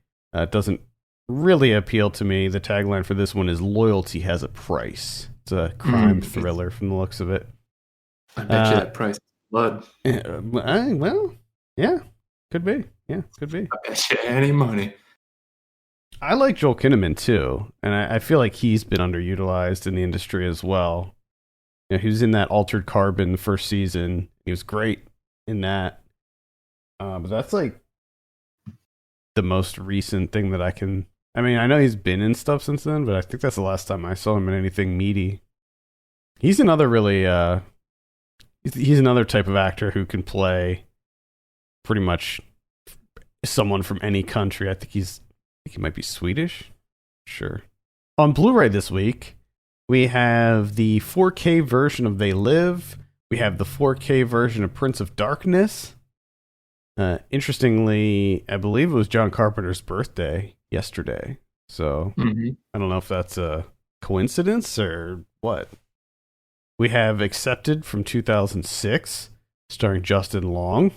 Speaker 1: doesn't really appeal to me. The tagline for this one is "Loyalty has a price." It's a crime thriller from the looks of it.
Speaker 2: I bet you that price is blood.
Speaker 1: Well, yeah, could be. Yeah, could be.
Speaker 2: I bet you any money.
Speaker 1: I like Joel Kinnaman too, and I feel like he's been underutilized in the industry as well. He was in that Altered Carbon first season. He was great in that. But that's the most recent thing that I can. I mean, I know he's been in stuff since then, but I think that's the last time I saw him in anything meaty. He's another really, he's another type of actor who can play pretty much someone from any country. I think he might be Swedish. Sure. On Blu-ray this week, we have the 4K version of They Live. We have the 4K version of Prince of Darkness. Interestingly, I believe it was John Carpenter's birthday yesterday. So I don't know if that's a coincidence or what. We have Accepted from 2006, starring Justin Long.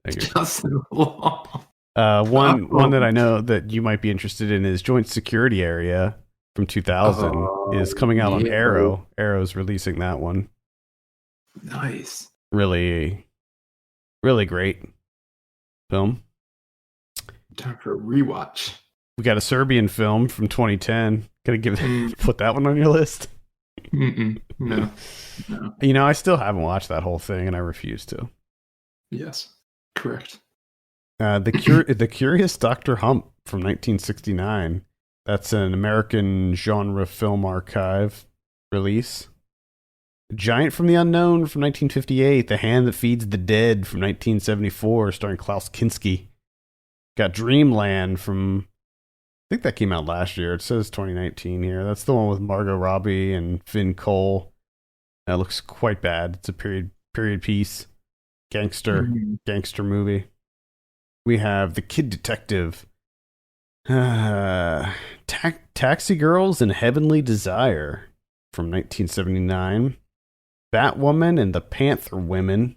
Speaker 2: Justin Long.
Speaker 1: One that I know that you might be interested in is Joint Security Area from 2000 is coming out on Arrow. Arrow's releasing that one.
Speaker 2: Nice.
Speaker 1: Really, really great film.
Speaker 2: Time for a rewatch.
Speaker 1: We got a Serbian film from 2010. Gonna put that one on your list?
Speaker 2: No.
Speaker 1: You know, I still haven't watched that whole thing, and I refuse to.
Speaker 2: Yes, correct.
Speaker 1: The Curious Dr. Hump from 1969. That's an American genre film archive release. Giant from the Unknown from 1958. The Hand That Feeds the Dead from 1974, starring Klaus Kinski. Got Dreamland from, I think that came out last year. It says 2019 here. That's the one with Margot Robbie and Finn Cole. That looks quite bad. It's a period piece. Gangster movie. We have The Kid Detective. Taxi Girls and Heavenly Desire from 1979. Batwoman and the Panther Women.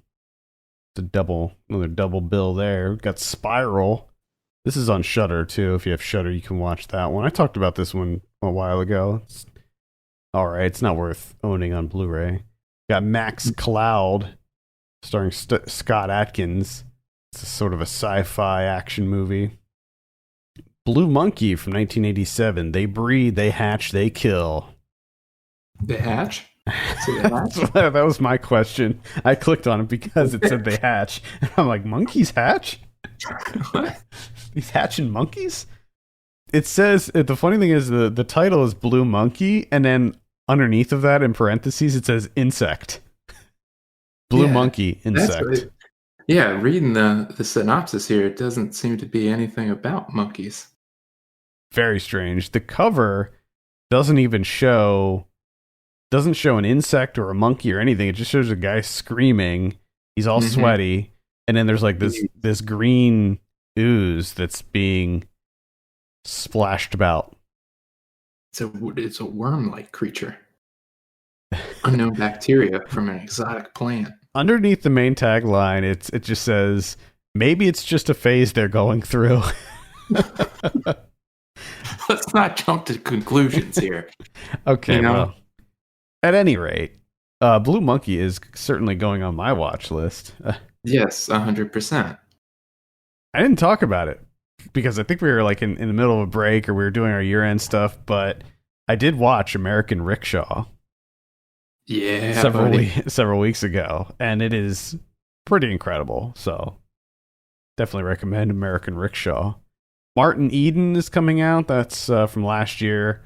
Speaker 1: It's another double bill there. We've got Spiral. This is on Shudder too. If you have Shudder, you can watch that one. I talked about this one a while ago. It's all right. It's not worth owning on Blu-ray. Got Max Cloud, starring Scott Adkins. It's a sort of a sci-fi action movie. Blue Monkey from 1987. They breed, they hatch, they kill.
Speaker 2: They hatch? So they hatch?
Speaker 1: That was my question. I clicked on it because it said they hatch. And I'm like, monkeys hatch?
Speaker 2: What?
Speaker 1: These hatching monkeys? It says, the funny thing is the title is Blue Monkey, and then underneath of that in parentheses it says insect. Blue Monkey, insect.
Speaker 2: Yeah, reading the synopsis here, it doesn't seem to be anything about monkeys.
Speaker 1: Very strange. The cover doesn't show an insect or a monkey or anything. It just shows a guy screaming. He's all sweaty, and then there's like this green ooze that's being splashed about.
Speaker 2: It's a worm-like creature. Unknown bacteria from an exotic plant.
Speaker 1: Underneath the main tagline, it just says, maybe it's just a phase they're going through.
Speaker 2: Let's not jump to conclusions here.
Speaker 1: Okay, well, at any rate, Blue Monkey is certainly going on my watch list.
Speaker 2: Yes, 100%.
Speaker 1: I didn't talk about it because I think we were like in the middle of a break or we were doing our year-end stuff, but I did watch American Rickshaw.
Speaker 2: Yeah,
Speaker 1: several weeks ago, and it is pretty incredible. So definitely recommend American Rickshaw. Martin Eden is coming out. That's from last year.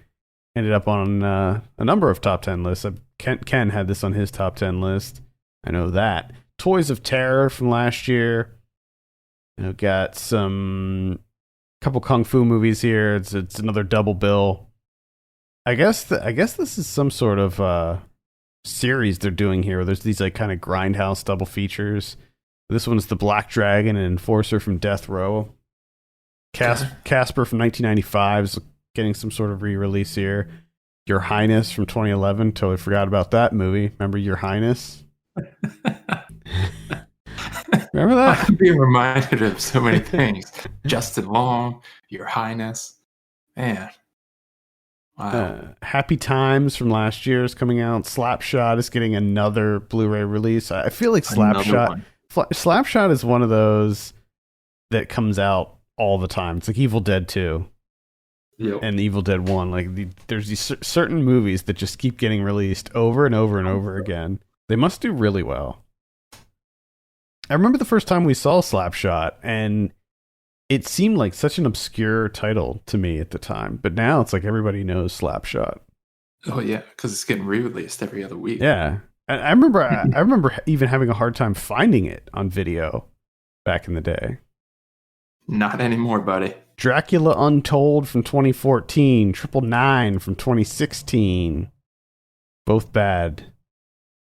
Speaker 1: Ended up on a number of top 10 lists. Ken had this on his top 10 list. I know that. Toys of Terror from last year. I've got couple kung fu movies here. It's another double bill. I guess this is some sort of series they're doing here. Where there's these like kind of grindhouse double features. This one's The Black Dragon and Enforcer from Death Row. Casper from 1995 is getting some sort of re-release here. Your Highness from 2011. Totally forgot about that movie. Remember Your Highness? Remember that?
Speaker 2: I'm being reminded of so many things. Justin Long, Your Highness. Man. Wow.
Speaker 1: Happy Times from last year is coming out. Slapshot is getting another Blu-ray release. I feel like Slapshot is one of those that comes out all the time. It's like Evil Dead 2 and Evil Dead 1. Like there's these certain movies that just keep getting released over and over and over again. They must do really well. I remember the first time we saw Slapshot, and it seemed like such an obscure title to me at the time. But now it's like everybody knows Slapshot.
Speaker 2: Oh yeah, because it's getting re-released every other week.
Speaker 1: Yeah, and I remember even having a hard time finding it on video. back in the day.
Speaker 2: Not anymore, buddy.
Speaker 1: Dracula Untold from 2014. 999 from 2016. Both bad.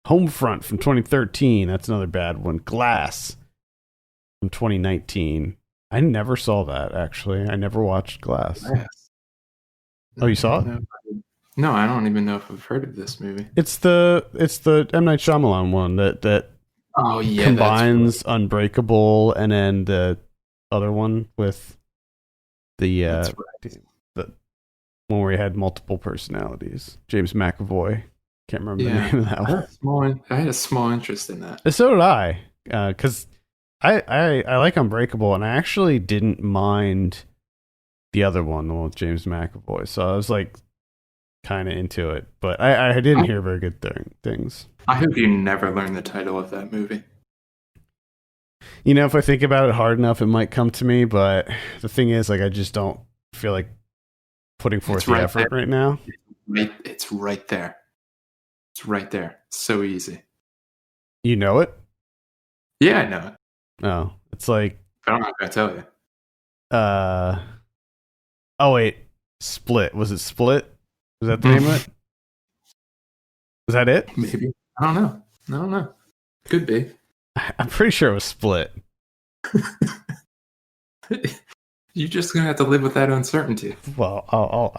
Speaker 1: Homefront from 2013. That's another bad one. Glass from 2019. I never saw that, actually. I never watched Glass.
Speaker 2: Yes.
Speaker 1: Oh, you saw it?
Speaker 2: No, I don't even know if I've heard of this movie.
Speaker 1: It's the M. Night Shyamalan one that
Speaker 2: oh yeah
Speaker 1: combines Unbreakable and then the other one with the the one where he had multiple personalities. James McAvoy. Can't remember the name of that one.
Speaker 2: I had a small interest in that.
Speaker 1: So did I, because I like Unbreakable, and I actually didn't mind the other one, the one with James McAvoy. So I was like kind of into it, but I didn't hear very good things.
Speaker 2: I hope you never learn the title of that movie.
Speaker 1: You know, if I think about it hard enough, it might come to me, but the thing is, like, I just don't feel like putting forth the effort right now.
Speaker 2: It's right there. It's right there. It's so easy.
Speaker 1: You know it?
Speaker 2: Yeah, I know it.
Speaker 1: Oh, it's like...
Speaker 2: I'm not going to tell you.
Speaker 1: Oh, wait. Split. Was it Split? Was that the name of it? Was that it?
Speaker 2: Maybe. I don't know. Could be.
Speaker 1: I'm pretty sure it was Split.
Speaker 2: You're just going to have to live with that uncertainty.
Speaker 1: Well, all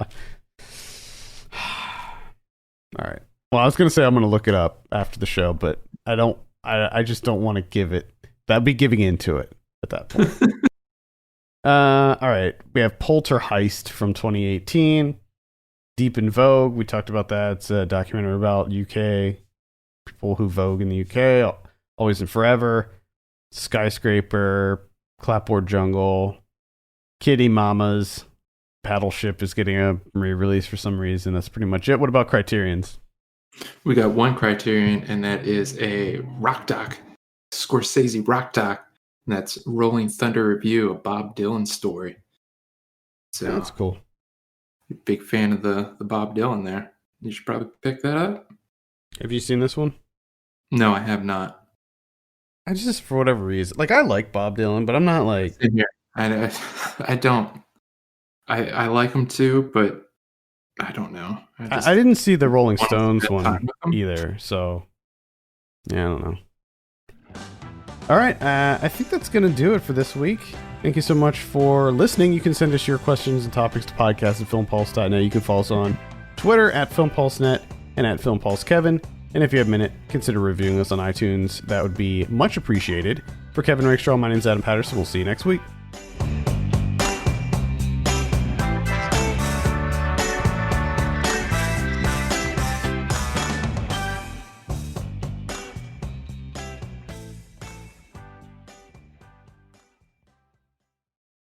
Speaker 1: right. Well, I was going to say I'm going to look it up after the show, but I just don't want to give it. That'd be giving into it at that point. All right. We have Poltergeist from 2018. Deep in Vogue. We talked about that. It's a documentary about UK people who vogue in the UK. Always and Forever. Skyscraper. Clapboard Jungle. Kitty Mamas. Battleship is getting a re-release for some reason. That's pretty much it. What about Criterions?
Speaker 2: We got one Criterion, and that is a rock doc. Scorsese rock doc. And that's Rolling Thunder Review, a Bob Dylan story. So
Speaker 1: that's cool.
Speaker 2: Big fan of the Bob Dylan there. You should probably pick that up.
Speaker 1: Have you seen this one?
Speaker 2: No, I have not.
Speaker 1: I just, for whatever reason, like, I like Bob Dylan, but I'm not like...
Speaker 2: I don't. I like him too, but I don't know.
Speaker 1: I didn't see the Rolling Stones one either, so yeah, I don't know. All right, I think that's going to do it for this week. Thank you so much for listening. You can send us your questions and topics to podcast@filmpulse.net. You can follow us on Twitter @FilmPulseNet and @FilmPulseKevin. And if you have a minute, consider reviewing us on iTunes. That would be much appreciated. For Kevin Rakestraw, my name's Adam Patterson. We'll see you next week.